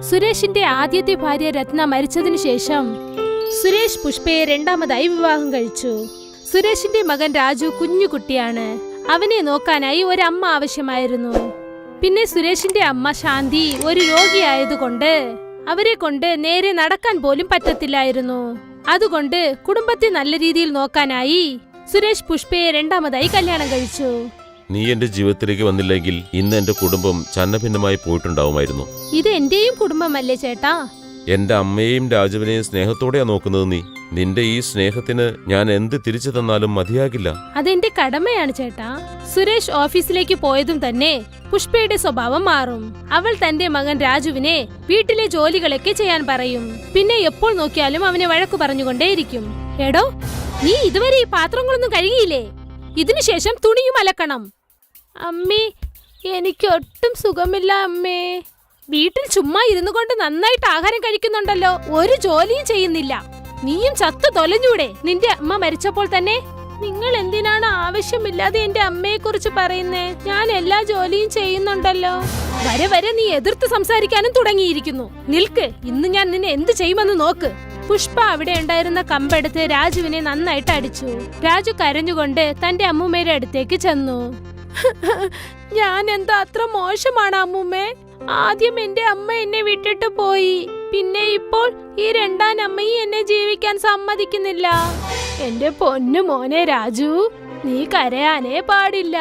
സുരേഷിന്റെ ആദ്യത്തെ ഭാര്യ രത്ന മരിച്ചതിനു ശേഷം സുരേഷ് പുഷ്പയെ രണ്ടാമതായി വിവാഹം കഴിച്ചു. സുരേഷിന്റെ മകൻ രാജു കുഞ്ഞുകുട്ടിയാണ്. അവനെ നോക്കാനായി ഒരമ്മ ആവശ്യമായിരുന്നു. പിന്നെ സുരേഷിന്റെ അമ്മ ശാന്തി ഒരു രോഗിയായതുകൊണ്ട് അവരെ കൊണ്ട് നേരെ നടക്കാൻ പോലും പറ്റത്തില്ലായിരുന്നു. അതുകൊണ്ട് കുടുംബത്തെ നല്ല രീതിയിൽ നോക്കാനായി സുരേഷ് പുഷ്പയെ രണ്ടാമതായി കല്യാണം കഴിച്ചു. നീ എന്റെ ജീവിതത്തിലേക്ക് വന്നില്ലെങ്കിൽ ഇന്ന് എന്റെ കുടുംബം ഛന്നഭിന്നമായി പോയിട്ടുണ്ടാവുമായിരുന്നു. ഇത് എന്റെയും കുടുംബമല്ലേ ചേട്ടാ? എന്റെ അമ്മയെയും രാജുവിനെയും സ്നേഹത്തോടെയാ നോക്കുന്നത് നീ. നിന്റെ ഈ സ്നേഹത്തിന് ഞാൻ എന്ത് തിരിച്ചു തന്നാലും മതിയാകില്ല. അതെന്റെ കടമയാണ് ചേട്ടാ. സുരേഷ് ഓഫീസിലേക്ക് പോയതും തന്നെ പുഷ്പയുടെ സ്വഭാവം മാറും. അവൾ തന്റെ മകൻ രാജുവിനെ വീട്ടിലെ ജോലികളൊക്കെ ചെയ്യാൻ പറയും. പിന്നെ എപ്പോൾ നോക്കിയാലും അവനെ വഴക്കു പറഞ്ഞുകൊണ്ടേയിരിക്കും. എടോ, നീ ഇതുവരെ ഈ പാത്രങ്ങളൊന്നും കഴുകിയില്ലേ? ഇതിനുശേഷം തുണിയും അലക്കണം. അമ്മേ, എനിക്ക് ഒട്ടും സുഖമില്ല അമ്മേ. വീട്ടിൽ ചുമ്മാ ഇരുന്നു കൊണ്ട് നന്നായിട്ട് ആഹാരം കഴിക്കുന്നുണ്ടല്ലോ, ഒരു ജോലിയും ചെയ്യുന്നില്ല. നീയും ചത്തു തൊലഞ്ഞൂടെ നിന്റെ അമ്മ മരിച്ചപ്പോൾ തന്നെ? നിങ്ങൾ എന്തിനാണ് ആവശ്യമില്ലാതെ എന്റെ അമ്മയെ കുറിച്ച് പറയുന്നേ? ഞാൻ എല്ലാ ജോലിയും ചെയ്യുന്നുണ്ടല്ലോ. വരെ വരെ നീ എതിർത്ത് സംസാരിക്കാനും തുടങ്ങിയിരിക്കുന്നു. നിൽക്ക്, ഇന്ന് ഞാൻ നിന്നെ എന്ത് ചെയ്യുമെന്ന് നോക്ക്. പുഷ്പ അവിടെ ഉണ്ടായിരുന്ന കമ്പെടുത്ത് രാജുവിനെ നന്നായിട്ട് അടിച്ചു. രാജു കരഞ്ഞുകൊണ്ട് തന്റെ അമ്മൂമ്മയുടെ അടുത്തേക്ക് ചെന്നു. ഞാൻ എന്താ അത്ര മോശമാണ് അമ്മൂമ്മേ? ആദ്യം എന്റെ അമ്മ എന്നെ വിട്ടിട്ട് പോയി, പിന്നെ ഇപ്പോൾ ഈ രണ്ടാം അമ്മയും എന്നെ ജീവിക്കാൻ സമ്മതിക്കുന്നില്ല. എന്റെ പൊന്നു മോനെ രാജു, നീ കരയാനേ പാടില്ല.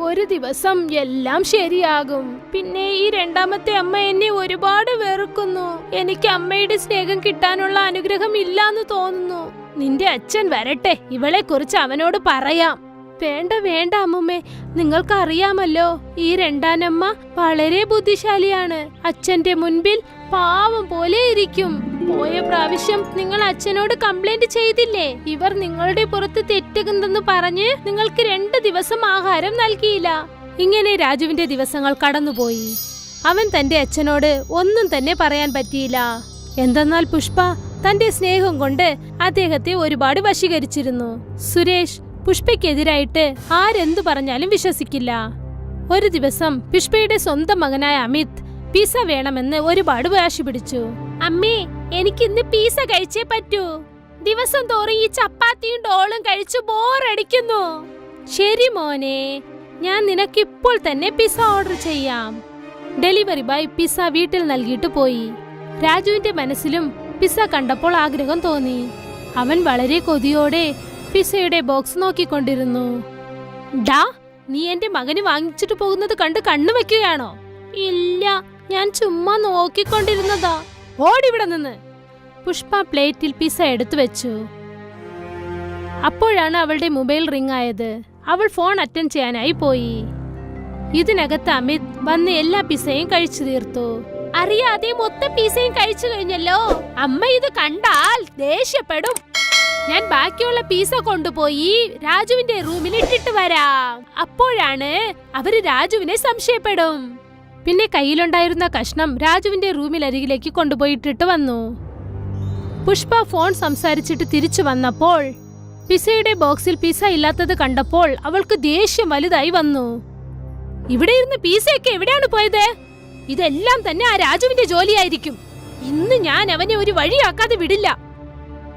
ഒരു ദിവസം എല്ലാം ശരിയാകും. പിന്നെ ഈ രണ്ടാമത്തെ അമ്മ എന്നെ ഒരുപാട് വെറുക്കുന്നു. എനിക്ക് അമ്മയുടെ സ്നേഹം കിട്ടാനുള്ള അനുഗ്രഹം ഇല്ലാന്ന് തോന്നുന്നു. നിന്റെ അച്ഛൻ വരട്ടെ, ഇവളെ കുറിച്ച് അവനോട് പറയാം. വേണ്ട വേണ്ട അമ്മുമ്മേ, നിങ്ങൾക്ക് അറിയാമല്ലോ ഈ രണ്ടാനമ്മ വളരെ ബുദ്ധിശാലിയാണ്. അച്ഛന്റെ മുൻപിൽ പാവം പോലെ ഇരിക്കും. പോയ പ്രാവശ്യം നിങ്ങൾ അച്ഛനോട് കംപ്ലൈന്റ് ചെയ്തില്ലേ? ഇവർ നിങ്ങളുടെ പുറത്ത് തെറ്റുണ്ടെന്ന് പറഞ്ഞ് നിങ്ങൾക്ക് 2 ദിവസം ആഹാരം നൽകിയില്ല. ഇങ്ങനെ രാജുവിന്റെ ദിവസങ്ങൾ കടന്നുപോയി. അവൻ തന്റെ അച്ഛനോട് ഒന്നും തന്നെ പറയാൻ പറ്റിയില്ല. എന്തെന്നാൽ പുഷ്പ തന്റെ സ്നേഹം കൊണ്ട് അദ്ദേഹത്തെ ഒരുപാട് വശീകരിച്ചിരുന്നു. സുരേഷ് പുഷ്പയ്ക്കെതിരായിട്ട് ആരെന്തു പറഞ്ഞാലും വിശ്വസിക്കില്ല. ഒരു ദിവസം പുഷ്പയുടെ സ്വന്തം മകനായ അമിത് പിസ്സ വേണമെന്ന് ഒരുപാട് വാശി പിടിച്ചു. അമ്മേ, എനിക്ക് ഇന്ന് പിസ്സ കഴിച്ചേ പറ്റൂ. ദിവസം തോറും ഈ ചപ്പാത്തിയും ഡോളും കഴിച്ചു ബോറടിക്കുന്നു. ശരി മോനെ, ഞാൻ നിനക്ക് ഇപ്പോൾ തന്നെ പിസ്സ ഓർഡർ ചെയ്യാം. ഡെലിവറി ബോയ് പിസ്സ വീട്ടിൽ നൽകിയിട്ട് പോയി. രാജുവിന്റെ മനസ്സിലും പിസ്സ കണ്ടപ്പോൾ ആഗ്രഹം തോന്നി. അവൻ വളരെ കൊതിയോടെ പിസ്സയുടെ ബോക്സ് നോക്കിക്കൊണ്ടിരുന്നു. ഡാ, നീ എന്റെ മകന് വാങ്ങിച്ചിട്ട് പോകുന്നത് കണ്ട് കണ്ണു വെക്കുകയാണോ? ഇല്ല, ഞാൻ ചുമ്മാ നോക്കിക്കൊണ്ടിരുന്നതാ. ഓടിവിടെ നിന്ന്. പുഷ്പ പ്ലേറ്റിൽ പിസ്സ എടുത്തു വെച്ചു. അപ്പോഴാണ് അവളുടെ മൊബൈൽ റിംഗ് ആയത്. അവൾ ഫോൺ അറ്റൻഡ് ചെയ്യാനായി പോയി. ഇതിനകത്ത് അമിത് വന്ന് എല്ലാ പിസ്സയും കഴിച്ചു തീർത്തു. അറിയാതെ മൊത്തം പിസ്സയും കഴിച്ചു കഴിഞ്ഞല്ലോ. അമ്മ ഇത് കണ്ടാൽ ദേഷ്യപ്പെടും. ഞാൻ ബാക്കിയുള്ള പിസ്സ കൊണ്ടുപോയി രാജുവിന്റെ റൂമിൽ ഇട്ടിട്ട് വരാം. അപ്പോഴാണ് അവര് രാജുവിനെ സംശയപ്പെടും. പിന്നെ കയ്യിലുണ്ടായിരുന്ന കഷ്ണം രാജുവിന്റെ റൂമിലരികിലേക്ക് കൊണ്ടുപോയിട്ടിട്ട് വന്നു. പുഷ്പ ഫോൺ സംസാരിച്ചിട്ട് തിരിച്ചു വന്നപ്പോൾ പിസ്സയുടെ ബോക്സിൽ പിസ്സ ഇല്ലാത്തത് കണ്ടപ്പോൾ അവൾക്ക് ദേഷ്യം വലുതായി വന്നു. ഇവിടെ ഇരുന്ന് പിസ്സയൊക്കെ എവിടെയാണ് പോയത്? ഇതെല്ലാം തന്നെ ആ രാജുവിന്റെ ജോലിയായിരിക്കും. ഇന്ന് ഞാൻ അവനെ ഒരു വഴിയാക്കാതെ വിടില്ല.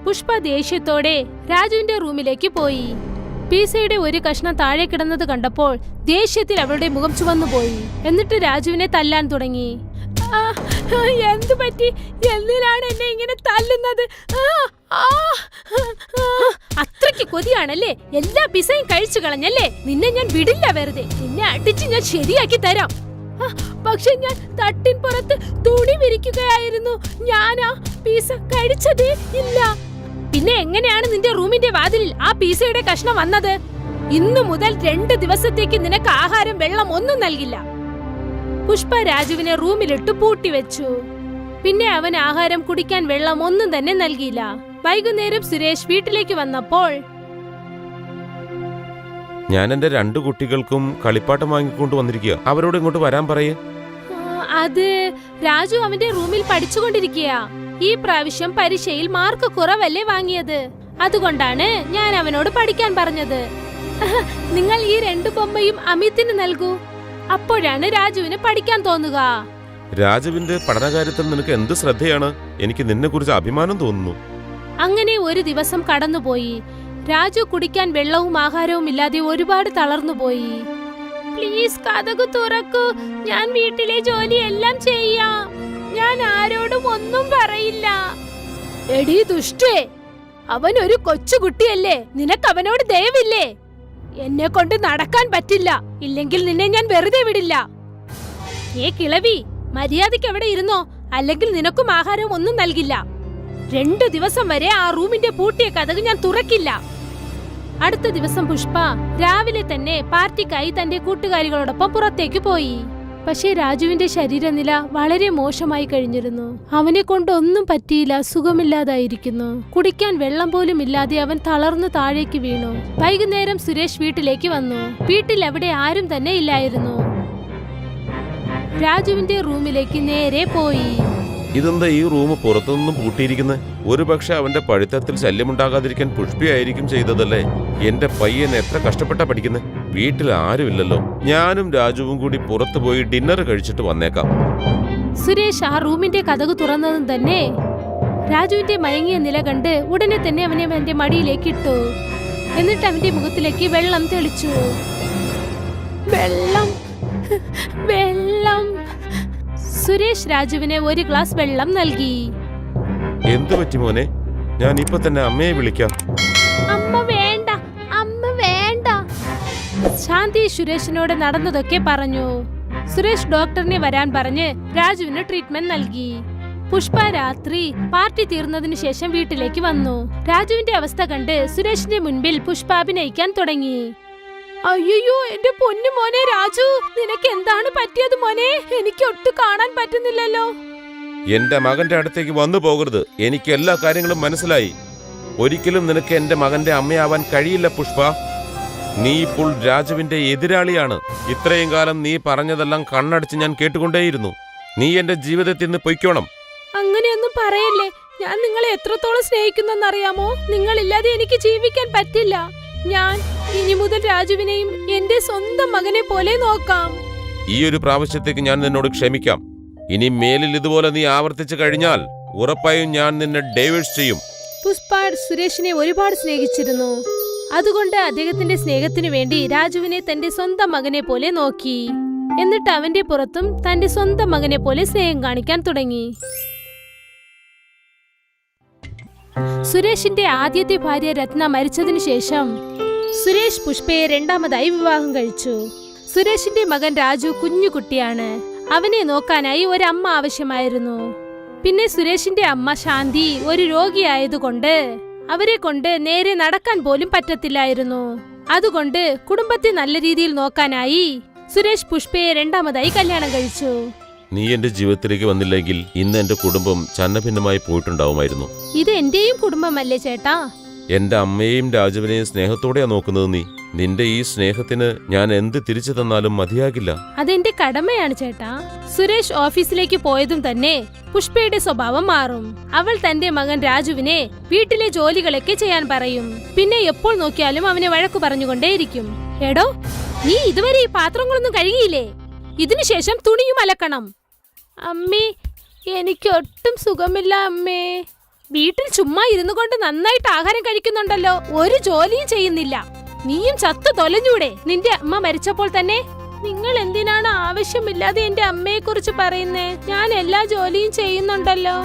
പുഷ്പ ദേഷ്യത്തോടെ രാജുവിന്റെ റൂമിലേക്ക് പോയി. പിസ്സയുടെ ഒരു കഷ്ണം താഴെ കിടന്നത് കണ്ടപ്പോൾ ദേഷ്യത്തിൽ അവളുടെ മുഖം ചുവന്നുപോയി. എന്നിട്ട് രാജുവിനെ തല്ലാൻ തുടങ്ങി. എന്തു പറ്റി? എന്തിനാണ് എന്നെ ഇങ്ങനെ തല്ലുന്നത്? അത്രയ്ക്ക് കൊതിയാണല്ലേ? എല്ലാ പിസ്സയും കഴിച്ചു കളഞ്ഞല്ലേ? നിന്നെ ഞാൻ വിടില്ല വെറുതെ. നിന്നെ അടിച്ച് ഞാൻ ശരിയാക്കി തരാം. പക്ഷെ ഞാൻ തട്ടിൻ പുറത്ത് തുണി വിരിക്കുകയായിരുന്നു. ഞാനാ പിസ്സ കഴിച്ചതേ ഇല്ല. പിന്നെ എങ്ങനെയാണ് നിന്റെ റൂമിന്റെ വാതിലിൽ ആ പിസ്സയുടെ കഷ്ണം വന്നത്? ഇന്നു മുതൽ 2 ദിവസത്തേക്ക് നിനക്ക് ആഹാരം, വെള്ളം ഒന്നും നൽകില്ല. പുഷ്പ രാജുവിനെ റൂമിലിട്ട് പൂട്ടിവെച്ചു. പിന്നെ അവൻ ആഹാരം, കുടിക്കാൻ വെള്ളം ഒന്നും തന്നെ നൽകിയില്ല. വൈകുന്നേരം സുരേഷ് വീട്ടിലേക്ക് വന്നപ്പോൾ ഞാൻ എന്റെ 2 കുട്ടികൾക്കും കളിപ്പാട്ടം വാങ്ങിക്കൊണ്ട് വന്നിരിക്കുക. അവരോട് ഇങ്ങോട്ട് വരാൻ പറയേ. അത് രാജു അവന്റെ റൂമിൽ പഠിച്ചുകൊണ്ടിരിക്കയാ. ഈ പ്രാവശ്യം പരീക്ഷയിൽ മാർക്ക് കുറവല്ലേ വാങ്ങിയത്. അതുകൊണ്ടാണ് ഞാൻ അവനോട് പഠിക്കാൻ പറഞ്ഞത്. നിങ്ങൾ ഈ 2 ബൊമ്മയും അമിതിന് നൽകൂ. അപ്പോഴാണ് രാജുവിന് പഠിക്കാൻ തോന്നുക. രാജുവിന്റെ പഠനകാര്യത്തിൽ നിനക്ക് എന്ത് ശ്രദ്ധയാണ്. എനിക്ക് നിന്നെക്കുറിച്ച് അഭിമാനം തോന്നുന്നു. അങ്ങനെ ഒരു ദിവസം കടന്നുപോയി. രാജു കുടിക്കാൻ വെള്ളവും ആഹാരവും ഇല്ലാതെ ഒരുപാട് തളർന്നുപോയി. പ്ലീസ് കതകു തുറക്കൂ, ഞാൻ വീട്ടിലെ ജോലിയെല്ലാം ചെയ്യാം. ഞാൻ ആരോടും ഒന്നും പറയില്ല. എടീ ദുഷ്ടേ, അവൻ ഒരു കൊച്ചുകുട്ടിയല്ലേ, നിനക്ക് അവനോട് ദയവില്ലേ? എന്നെ കൊണ്ട് നടക്കാൻ പറ്റില്ല, ഇല്ലെങ്കിൽ നിന്നെ ഞാൻ വെറുതെ വിടില്ല. ഏ കിളവി, മര്യാദയ്ക്ക് അവിടെ ഇരുന്നോ, അല്ലെങ്കിൽ നിനക്കും ആഹാരം ഒന്നും നൽകില്ല. 2 ദിവസം വരെ ആ റൂമിന്റെ പൂട്ടിയ കതക് ഞാൻ തുറക്കില്ല. അടുത്ത ദിവസം പുഷ്പ രാവിലെ തന്നെ പാർട്ടിക്കായി തന്റെ കൂട്ടുകാരികളോടൊപ്പം പുറത്തേക്ക് പോയി. പക്ഷേ രാജുവിന്റെ ശരീരനില വളരെ മോശമായി കഴിഞ്ഞിരുന്നു. അവനെ കൊണ്ട് ഒന്നും പറ്റിയില്ല, സുഖമില്ലാതായിരിക്കുന്നു. കുടിക്കാൻ വെള്ളം പോലും ഇല്ലാതെ അവൻ തളർന്നു താഴേക്ക് വീണു. വൈകുന്നേരം സുരേഷ് വീട്ടിലേക്ക് വന്നു. വീട്ടിൽ അവിടെ ആരും തന്നെ ഇല്ലായിരുന്നു. രാജുവിന്റെ റൂമിലേക്ക് നേരെ പോയി. ഇതെന്താ ഈ റൂം പുറത്തുനിന്നും പൂട്ടിയിരിക്കുന്നത്? ഒരുപക്ഷെ അവന്റെ പഠിത്തത്തിൽ ശല്യമുണ്ടാകാതിരിക്കാൻ പുഷ്പയായിരിക്കും ചെയ്തതല്ലേ. എന്റെ പയ്യൻ എത്ര കഷ്ടപ്പെട്ടാ പഠിക്കുന്നത്. വീട്ടിൽ ആരുമില്ലല്ലോ. ഞാനും രാജുവും കൂടി പുറത്തു പോയി ഡിന്നർ കഴിച്ചിട്ട് വന്നേക്കാം. സുരേഷ് ആ റൂമിന്റെ കതക് തുറന്നതും തന്നെ രാജുവിന്റെ മയങ്ങിയ നില കണ്ട് ഉടനെ തന്നെ അവനെ അവന്റെ മടിയിലേക്ക് ഇട്ടു. എന്നിട്ട് അവന്റെ മുഖത്തിലേക്ക് വെള്ളം തെളിച്ചു. വെള്ളം വെള്ളം. സുരേഷ് രാജുവിന് ഒരു ഗ്ലാസ് വെള്ളം നൽകി. എന്തു പറ്റി മോനെ? ഞാൻ ഇപ്പൊ തന്നെ അമ്മയെ വിളിക്കാം. അമ്മ വേണ്ട, അമ്മ വേണ്ട. ശാന്തി സുരേഷിനോട് നടന്നതൊക്കെ പറഞ്ഞു. സുരേഷ് ഡോക്ടറിനെ വരാൻ പറഞ്ഞ് രാജുവിന് ട്രീറ്റ്മെന്റ് നൽകി. പുഷ്പ രാത്രി പാർട്ടി തീർന്നതിനു ശേഷം വീട്ടിലേക്ക് വന്നു. രാജുവിന്റെ അവസ്ഥ കണ്ട് സുരേഷിന്റെ മുൻപിൽ പുഷ്പ അഭിനയിക്കാൻ തുടങ്ങി. അയ്യോ, എന്റെ പൊന്നു മോനെ രാജു, നിനക്ക് എന്താണ് പറ്റിയത് മോനെ? എനിക്ക് ഒട്ടും കാണാൻ പറ്റുന്നില്ലല്ലോ. എന്റെ മകന്റെ അടുത്തേക്ക് വന്നു പോകരുത്. എനിക്ക് എല്ലാ കാര്യങ്ങളും മനസ്സിലായി. ഒരിക്കലും നിനക്ക് എന്റെ മകന്റെ അമ്മയാവാൻ കഴിയില്ല പുഷ്പ. നീ ഇപ്പോൾ രാജുവിന്റെ എതിരാളിയാണ്. ഇത്രയും കാലം നീ പറഞ്ഞതെല്ലാം കണ്ണടച്ച് ഞാൻ കേട്ടുകൊണ്ടേയിരുന്നു. നീ എന്റെ ജീവിതത്തിൽ നിന്ന് പൊയ്ക്കോണം. അങ്ങനെയൊന്നും പറയല്ലേ. ഞാൻ നിങ്ങളെ എത്രത്തോളം സ്നേഹിക്കുന്നെന്നറിയാമോ? നിങ്ങളില്ലാതെ എനിക്ക് ജീവിക്കാൻ പറ്റില്ല. ഞാൻ ഇനി മുതൽ രാജുവിനെയും എന്റെ സ്വന്തം മകനെ പോലെ നോക്കാം. ഈ ഒരു പ്രാവശ്യത്തേക്ക് ഞാൻ നിന്നോട് ക്ഷമിക്കാം. ഇനി മേലിൽ ഇതുപോലെ നീ ആവർത്തിച്ചു കഴിഞ്ഞാൽ ഉറപ്പായും ഞാൻ നിന്നെ ഡൈവേഴ്സ് ചെയ്യും. പുഷ്പ സുരേഷിനെ ഒരുപാട് സ്നേഹിച്ചിരുന്നു. അതുകൊണ്ട് അദ്ദേഹത്തിന്റെ സ്നേഹത്തിനു വേണ്ടി രാജുവിനെ തന്റെ സ്വന്തം മകനെ പോലെ നോക്കി. എന്നിട്ട് അവന്റെ പുറത്തും തന്റെ സ്വന്തം മകനെ പോലെ സ്നേഹം കാണിക്കാൻ തുടങ്ങി. സുരേഷിന്റെ ആദ്യത്തെ ഭാര്യ രത്ന മരിച്ചതിനു ശേഷം സുരേഷ് പുഷ്പയെ 2ാമതായി വിവാഹം കഴിച്ചു. സുരേഷിന്റെ മകൻ രാജു കുഞ്ഞുകുട്ടിയാണ്. അവനെ നോക്കാനായി ഒരമ്മ ആവശ്യമായിരുന്നു. പിന്നെ സുരേഷിന്റെ അമ്മ ശാന്തി ഒരു രോഗിയായതുകൊണ്ട് അവരെ കൊണ്ട് നേരെ നടക്കാൻ പോലും പറ്റത്തില്ലായിരുന്നു. അതുകൊണ്ട് കുടുംബത്തെ നല്ല രീതിയിൽ നോക്കാനായി സുരേഷ് പുഷ്പയെ 2ാമതായി കല്യാണം കഴിച്ചു. നീ എന്റെ ജീവിതത്തിലേക്ക് വന്നില്ലെങ്കിൽ ഇന്ന് എന്റെ കുടുംബം ഛന്നഭിന്നമായി പോയിട്ടുണ്ടാവുമായിരുന്നു. ഇത് എന്റെയും കുടുംബമല്ലേ ചേട്ടാ? എന്റെ അമ്മയെയും രാജുവിനെയും സ്നേഹത്തോടെയാ നോക്കുന്നത് നീ. നിന്റെ ഈ സ്നേഹത്തിന് ഞാൻ എന്ത് തിരിച്ചു തന്നാലും മതിയാകില്ല. അതെന്റെ കടമയാണ് ചേട്ടാ. സുരേഷ് ഓഫീസിലേക്ക് പോയതും തന്നെ പുഷ്പയുടെ സ്വഭാവം മാറും. അവൾ തന്റെ മകൻ രാജുവിനെ വീട്ടിലെ ജോലികളൊക്കെ ചെയ്യാൻ പറയും. പിന്നെ എപ്പോൾ നോക്കിയാലും അവനെ വഴക്കു പറഞ്ഞുകൊണ്ടേയിരിക്കും. എടോ, നീ ഇതുവരെ ഈ പാത്രങ്ങളൊന്നും കഴുകിയില്ലേ? ഇതിനുശേഷം തുണിയും അലക്കണം. അമ്മേ, എനിക്ക് ഒട്ടും സുഖമില്ല അമ്മേ. വീട്ടിൽ ചുമ്മാ ഇരുന്നു കൊണ്ട് നന്നായിട്ട് ആഹാരം കഴിക്കുന്നുണ്ടല്ലോ, ഒരു ജോലിയും ചെയ്യുന്നില്ല. നീയും ചത്തു തൊലഞ്ഞൂടെ നിന്റെ അമ്മ മരിച്ചപ്പോൾ തന്നെ? നിങ്ങൾ എന്തിനാണ് ആവശ്യമില്ലാതെ എന്റെ അമ്മയെ കുറിച്ച് പറയുന്നേ? ഞാൻ എല്ലാ ജോലിയും ചെയ്യുന്നുണ്ടല്ലോ.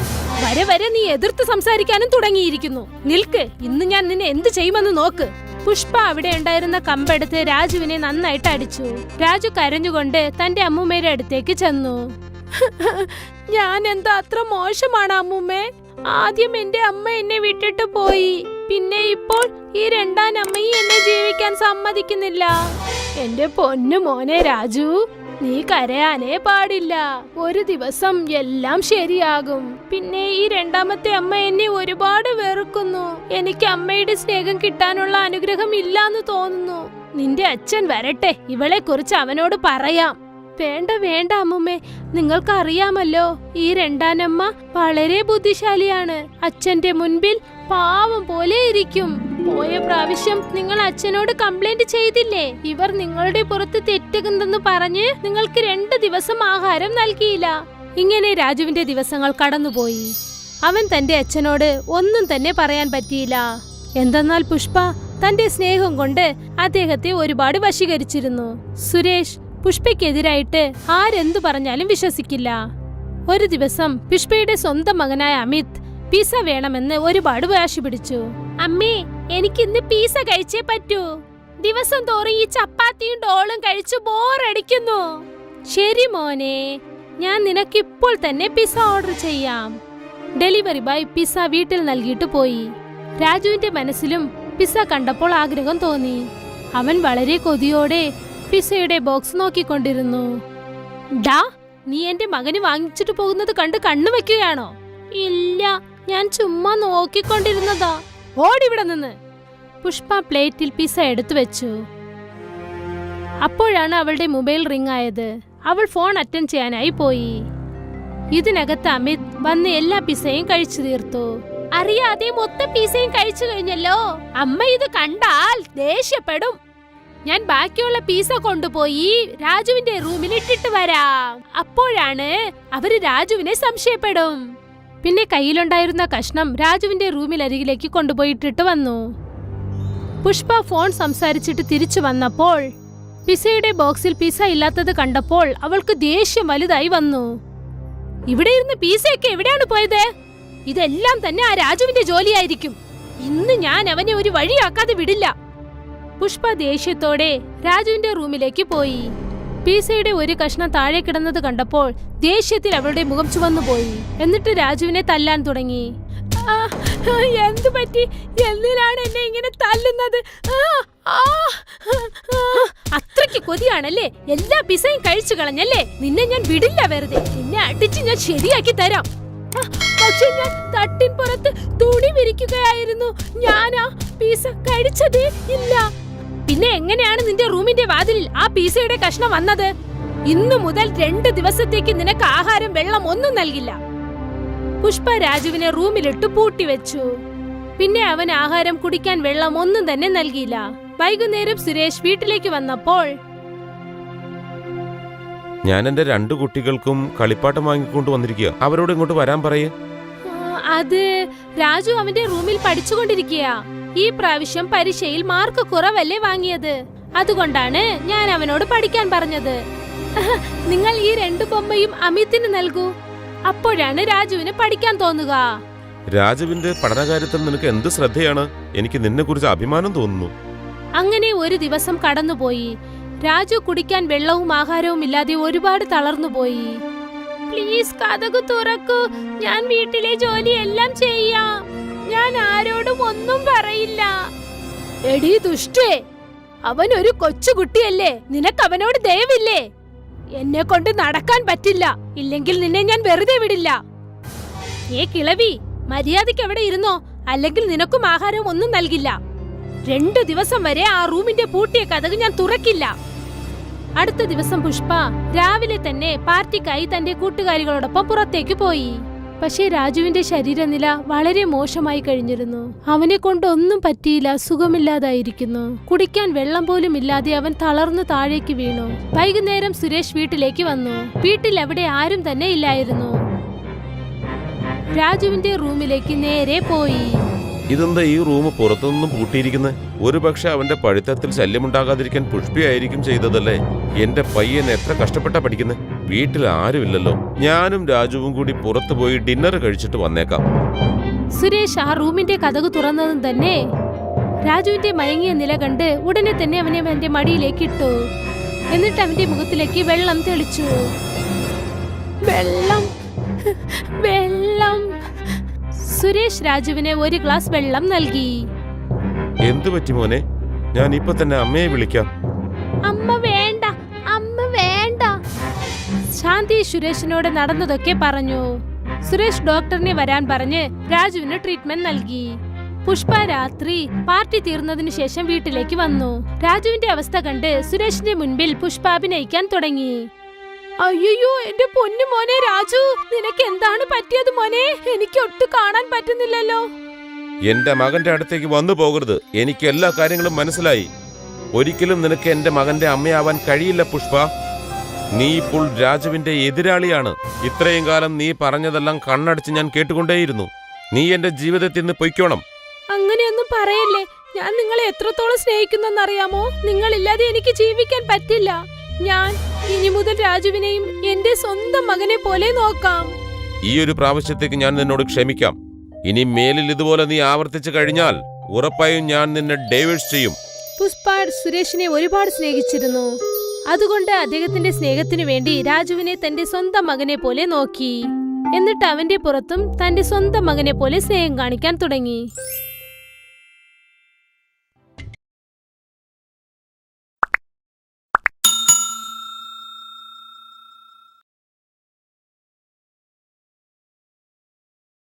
വരെ വരെ നീ എതിർത്ത് സംസാരിക്കാനും തുടങ്ങിയിരിക്കുന്നു. നിൽക്ക്, ഇന്ന് ഞാൻ നിന്നെ എന്ത് ചെയ്യുമെന്ന് നോക്ക്. പുഷ്പ അവിടെ ഉണ്ടായിരുന്ന കമ്പെടുത്ത് രാജുവിനെ നന്നായിട്ട് അടിച്ചു. രാജു കരഞ്ഞുകൊണ്ട് തന്റെ അമ്മൂമ്മയുടെ അടുത്തേക്ക് ചെന്നു. ഞാൻ എന്താ അത്ര മോശമാണ് അമ്മൂമ്മേ? ആദ്യം എന്റെ അമ്മ എന്നെ വിട്ടിട്ട് പോയി. പിന്നെ ഇപ്പോൾ ഈ 2ാം അമ്മയും എന്നെ ജീവിക്കാൻ സമ്മതിക്കുന്നില്ല. എന്റെ പൊന്നു മോനെ രാജു, നീ കരയാനേ പാടില്ല. ഒരു ദിവസം എല്ലാം ശരിയാകും. പിന്നെ ഈ 2ാമത്തെ അമ്മ എന്നെ ഒരുപാട് വെറുക്കുന്നു. എനിക്ക് അമ്മയുടെ സ്നേഹം കിട്ടാനുള്ള അനുഗ്രഹം ഇല്ലാന്ന് തോന്നുന്നു. നിന്റെ അച്ഛൻ വരട്ടെ, ഇവളെ കുറിച്ച് അവനോട് പറയാം. വേണ്ട വേണ്ട അമ്മുമ്മേ, നിങ്ങൾക്ക് അറിയാമല്ലോ ഈ 2ാം അമ്മ വളരെ ബുദ്ധിശാലിയാണ്. അച്ഛന്റെ മുൻപിൽ പാവം പോലെ ഇരിക്കും. പോയ പ്രാവശ്യം നിങ്ങൾ അച്ഛനോട് കംപ്ലൈന്റ് ചെയ്തില്ലേ? ഇവർ നിങ്ങളുടെ പുറത്ത് തെറ്റുണ്ടെന്ന് പറഞ്ഞ് നിങ്ങൾക്ക് 2 ദിവസം ആഹാരം നൽകിയില്ല. ഇങ്ങനെ രാജുവിന്റെ ദിവസങ്ങൾ കടന്നുപോയി. അവൻ തന്റെ അച്ഛനോട് ഒന്നും തന്നെ പറയാൻ പറ്റിയില്ല. എന്തെന്നാൽ പുഷ്പ തന്റെ സ്നേഹം കൊണ്ട് അദ്ദേഹത്തെ ഒരുപാട് വശീകരിച്ചിരുന്നു. സുരേഷ് പുഷ്പയ്ക്കെതിരായിട്ട് ആരെന്തു പറഞ്ഞാലും വിശ്വസിക്കില്ല. ഒരു ദിവസം പുഷ്പയുടെ സ്വന്തം മകനായ അമിത് പിസ്സ വേണമെന്ന് ഒരുപാട് വാശി പിടിച്ചു. അമ്മേ, എനിക്കിന്ന് പിസ്സ കഴിച്ചേ പറ്റൂ. ദിവസം തോറും ഈ ചപ്പാത്തിയും ഡോളും കഴിച്ചു ബോറടിക്കുന്നു. ശരി മോനെ, ഞാൻ നിനക്കിപ്പോൾ തന്നെ പിസ്സ ഓർഡർ ചെയ്യാം. ഡെലിവറി ബോയ് പിസ്സ വീട്ടിൽ നൽകിയിട്ട് പോയി. രാജുവിന്റെ മനസ്സിലും പിസ്സ കണ്ടപ്പോൾ ആഗ്രഹം തോന്നി. അവൻ വളരെ കൊതിയോടെ പിസ്സയുടെ ബോക്സ് നോക്കിക്കൊണ്ടിരുന്നു. ഡാ, നീ എന്റെ മകന് വാങ്ങിച്ചിട്ട് പോകുന്നത് കണ്ട് കണ്ണു വെക്കുകയാണോ? ഇല്ല, ഞാൻ ചുമ്മാ നോക്കിക്കൊണ്ടിരുന്നതാ. ഓടിവിടെ നിന്ന്. പുഷ്പ പ്ലേറ്റിൽ പിസ്സ എടുത്തു വെച്ചു. അപ്പോഴാണ് അവളുടെ മൊബൈൽ റിംഗ് ആയത്. അവൾ ഫോൺ അറ്റൻഡ് ചെയ്യാനായി പോയി. ഇതിനകത്ത് അമിത് വന്ന് എല്ലാ പിസ്സയും കഴിച്ചു തീർത്തു. അറിയാതെ മൊത്തം പിസ്സയും കഴിച്ചു കഴിഞ്ഞല്ലോ. അമ്മ ഇത് കണ്ടാൽ ദേഷ്യപ്പെടും. ഞാൻ ബാക്കിയുള്ള പിസ്സ കൊണ്ടുപോയി രാജുവിന്റെ റൂമിൽ ഇട്ടിട്ട് വരാം. അപ്പോഴാണ് അവര് രാജുവിനെ സംശയപ്പെടും. പിന്നെ കയ്യിലുണ്ടായിരുന്ന കഷ്ണം രാജുവിന്റെ റൂമിലരികിലേക്ക് കൊണ്ടുപോയിട്ടിട്ട് വന്നു. പുഷ്പ ഫോൺ സംസാരിച്ചിട്ട് തിരിച്ചു വന്നപ്പോൾ പിസ്സയുടെ ബോക്സിൽ പിസ്സ ഇല്ലാത്തത് കണ്ടപ്പോൾ അവൾക്ക് ദേഷ്യം വലുതായി വന്നു. ഇവിടെ ഇരുന്ന് പിസ്സയൊക്കെ എവിടെയാണ് പോയത്? ഇതെല്ലാം തന്നെ ആ രാജുവിന്റെ ജോലിയായിരിക്കും. ഇന്ന് ഞാൻ അവനെ ഒരു വഴിയാക്കാതെ വിടില്ല. പുഷ്പ ദേഷ്യത്തോടെ രാജുവിന്റെ റൂമിലേക്ക് പോയി. പിസ്സയുടെ ഒരു കഷ്ണം താഴെ കിടന്നത് കണ്ടപ്പോൾ ദേഷ്യത്തിൽ അവളുടെ മുഖം ചുവന്നുപോയി. എന്നിട്ട് രാജുവിനെ തല്ലാൻ തുടങ്ങി. എന്തു പറ്റി? എന്തിനാണ് എന്നെ ഇങ്ങനെ തല്ലുന്നത്? അത്രയ്ക്ക് കൊതിയാണല്ലേ? എല്ലാ പിസ്സയും കഴിച്ചു കളഞ്ഞല്ലേ? നിന്നെ ഞാൻ വിടില്ല. വെറുതെ നിന്നെ അടിച്ച് ഞാൻ ശരിയാക്കി തരാം. പക്ഷെ ഞാൻ തട്ടിൻ പുറത്ത് തുണി വിരിക്കുകയായിരുന്നു. ഞാനാ പിസ്സ കഴിച്ചതേ ഇല്ല. പിന്നെ എങ്ങനെയാണ് നിന്റെ റൂമിന്റെ വാതിലിൽ ആ പിസ്സയുടെ കഷ്ണം വന്നത്? ഇന്നു മുതൽ 2 ദിവസത്തേക്ക് നിനക്ക് ആഹാരം, വെള്ളം ഒന്നും നൽകില്ല. പുഷ്പ രാജുവിനെ റൂമിലിട്ട് പൂട്ടിവെച്ചു. പിന്നെ അവൻ ആഹാരം, കുടിക്കാൻ വെള്ളം ഒന്നും തന്നെ നൽകിയില്ല. വൈകുന്നേരം സുരേഷ് വീട്ടിലേക്ക് വന്നപ്പോൾ ഞാൻ എന്റെ 2 കുട്ടികൾക്കും കളിപ്പാട്ടം വാങ്ങിക്കൊണ്ട് വന്നിരിക്കുക. അവരോട് ഇങ്ങോട്ട് വരാൻ പറയേ. അത് രാജു അവന്റെ റൂമിൽ പഠിച്ചുകൊണ്ടിരിക്കുക. ഈ പ്രാവശ്യം പരീക്ഷയിൽ മാർക്ക് കുറവല്ലേ വാങ്ങിയത്. അതുകൊണ്ടാണ് ഞാൻ അവനോട് പഠിക്കാൻ പറഞ്ഞത്. നിങ്ങൾ ഈ 2 ബൊമ്മയും അമിതിന് നൽകൂ. അപ്പോഴാണ് രാജുവിന് പഠിക്കാൻ തോന്നുക. രാജുവിന്റെ പഠനകാര്യത്തിൽ നിനക്ക് എന്ത് ശ്രദ്ധയാണ്? എനിക്ക് നിന്നെ കുറിച്ച് അഭിമാനം തോന്നുന്നു. അങ്ങനെ ഒരു ദിവസം കടന്നുപോയി. രാജു കുടിക്കാൻ വെള്ളവും ആഹാരവും ഇല്ലാതെ ഒരുപാട് തളർന്നുപോയി. പ്ലീസ് കതകു തുറക്കൂ. ഞാൻ വീട്ടിലെ ജോലിയെല്ലാം ചെയ്യാം. ഞാൻ ആരോടും ഒന്നും പറയില്ല. എടീ ദുഷ്ടേ, അവൻ ഒരു കൊച്ചുകുട്ടിയല്ലേ? നിനക്ക് അവനോട് ദയവില്ലേ? എന്നെ കൊണ്ട് നടക്കാൻ പറ്റില്ല. ഇല്ലെങ്കിൽ നിന്നെ ഞാൻ വെറുതെ വിടില്ല. ഏ കിളവി, മര്യാദയ്ക്ക് അവിടെ ഇരുന്നോ, അല്ലെങ്കിൽ നിനക്കും ആഹാരം ഒന്നും നൽകില്ല. 2 ദിവസം വരെ ആ റൂമിന്റെ പൂട്ടിയ കതക് ഞാൻ തുറക്കില്ല. അടുത്ത ദിവസം പുഷ്പ രാവിലെ തന്നെ പാർട്ടിക്കായി തന്റെ കൂട്ടുകാരികളോടൊപ്പം പുറത്തേക്ക് പോയി. പക്ഷേ രാജുവിന്റെ ശരീരനില വളരെ മോശമായി കഴിഞ്ഞിരുന്നു. അവനെ കൊണ്ട് ഒന്നും പറ്റിയില്ല. സുഖമില്ലാതായിരിക്കുന്നു. കുടിക്കാൻ വെള്ളം പോലും ഇല്ലാതെ അവൻ തളർന്നു താഴേക്ക് വീണു. വൈകുന്നേരം സുരേഷ് വീട്ടിലേക്ക് വന്നു. വീട്ടിൽ അവിടെ ആരും തന്നെ ഇല്ലായിരുന്നു. രാജുവിന്റെ റൂമിലേക്ക് നേരെ പോയി. ഇതെന്താ ഈ റൂം പുറത്തുനിന്നും പൂട്ടിയിരിക്കുന്നത്? ഒരുപക്ഷെ അവന്റെ പഠിത്തത്തിൽ ശല്യമുണ്ടാകാതിരിക്കാൻ പുഷ്പയായിരിക്കും ചെയ്തതല്ലേ. എന്റെ പയ്യൻ എത്ര കഷ്ടപ്പെട്ടാ പഠിക്കുന്നത്. വീട്ടിൽ ആരുമില്ലല്ലോ. ഞാനും രാജുവും കൂടി പുറത്തു പോയി ഡിന്നർ കഴിച്ചിട്ട് വന്നേക്കാം. സുരേഷ് ആ റൂമിന്റെ കതക് തുറന്നതും തന്നെ രാജുവിന്റെ മയങ്ങിയ നില കണ്ട് ഉടനെ തന്നെ അവനെ അവന്റെ മടിയിലേക്ക് ഇട്ടു. എന്നിട്ട് അവന്റെ മുഖത്തിലേക്ക് വെള്ളം തെളിച്ചു. വെള്ളം, വെള്ളം. സുരേഷ് രാജുവിന് ഒരു ഗ്ലാസ് വെള്ളം നൽകി. എന്തു പറ്റി മോനെ? ഞാൻ ഇപ്പൊ തന്നെ അമ്മയെ വിളിക്കാം. അമ്മ വേണ്ട, അമ്മ വേണ്ട. ശാന്തി സുരേഷിനോട് നടന്നതൊക്കെ പറഞ്ഞു. സുരേഷ് ഡോക്ടറിനെ വരാൻ പറഞ്ഞ് രാജുവിന് ട്രീറ്റ്മെന്റ് നൽകി. പുഷ്പ രാത്രി പാർട്ടി തീർന്നതിനു ശേഷം വീട്ടിലേക്ക് വന്നു. രാജുവിന്റെ അവസ്ഥ കണ്ട് സുരേഷിന്റെ മുൻപിൽ പുഷ്പ അഭിനയിക്കാൻ തുടങ്ങി. അയ്യോ, എന്റെ പൊന്നു മോനെ രാജു, നിനക്ക് എന്താണ് പറ്റിയത് മോനെ? എനിക്ക് ഒട്ടും കാണാൻ പറ്റുന്നില്ലല്ലോ. എന്റെ മകന്റെ അടുത്തേക്ക് വന്നു പോകരുത്. എനിക്ക് എല്ലാ കാര്യങ്ങളും മനസ്സിലായി. ഒരിക്കലും നിനക്ക് എന്റെ മകന്റെ അമ്മയാവാൻ കഴിയില്ല പുഷ്പ. നീ ഇപ്പോൾ രാജുവിന്റെ എതിരാളിയാണ്. ഇത്രയും കാലം നീ പറഞ്ഞതെല്ലാം കണ്ണടച്ച് ഞാൻ കേട്ടുകൊണ്ടേയിരുന്നു. നീ എന്റെ ജീവിതത്തിൽ നിന്ന് പൊയ്ക്കോണം. അങ്ങനെയൊന്നും പറയല്ലേ. ഞാൻ നിങ്ങളെ എത്രത്തോളം സ്നേഹിക്കുന്നെന്നറിയാമോ? നിങ്ങളില്ലാതെ എനിക്ക് ജീവിക്കാൻ പറ്റില്ല. ഞാൻ ഇനി മുതൽ രാജുവിനെയും എന്റെ സ്വന്തം മകനെ പോലെ നോക്കാം. ഈ ഒരു പ്രാവശ്യത്തേക്ക് ഞാൻ നിന്നോട് ക്ഷമിക്കാം. ഇനി മേലിൽ ഇതുപോലെ നീ ആവർത്തിച്ചു കഴിഞ്ഞാൽ ഉറപ്പായും ഞാൻ നിന്നെ ഡൈവേഴ്സ് ചെയ്യും. പുഷ്പ സുരേഷിനെ ഒരുപാട് സ്നേഹിച്ചിരുന്നു. അതുകൊണ്ട് അദ്ദേഹത്തിന്റെ സ്നേഹത്തിനു വേണ്ടി രാജുവിനെ തന്റെ സ്വന്തം മകനെ പോലെ നോക്കി. എന്നിട്ട് അവന്റെ പുറത്തും തന്റെ സ്വന്തം മകനെ പോലെ സ്നേഹം കാണിക്കാൻ തുടങ്ങി.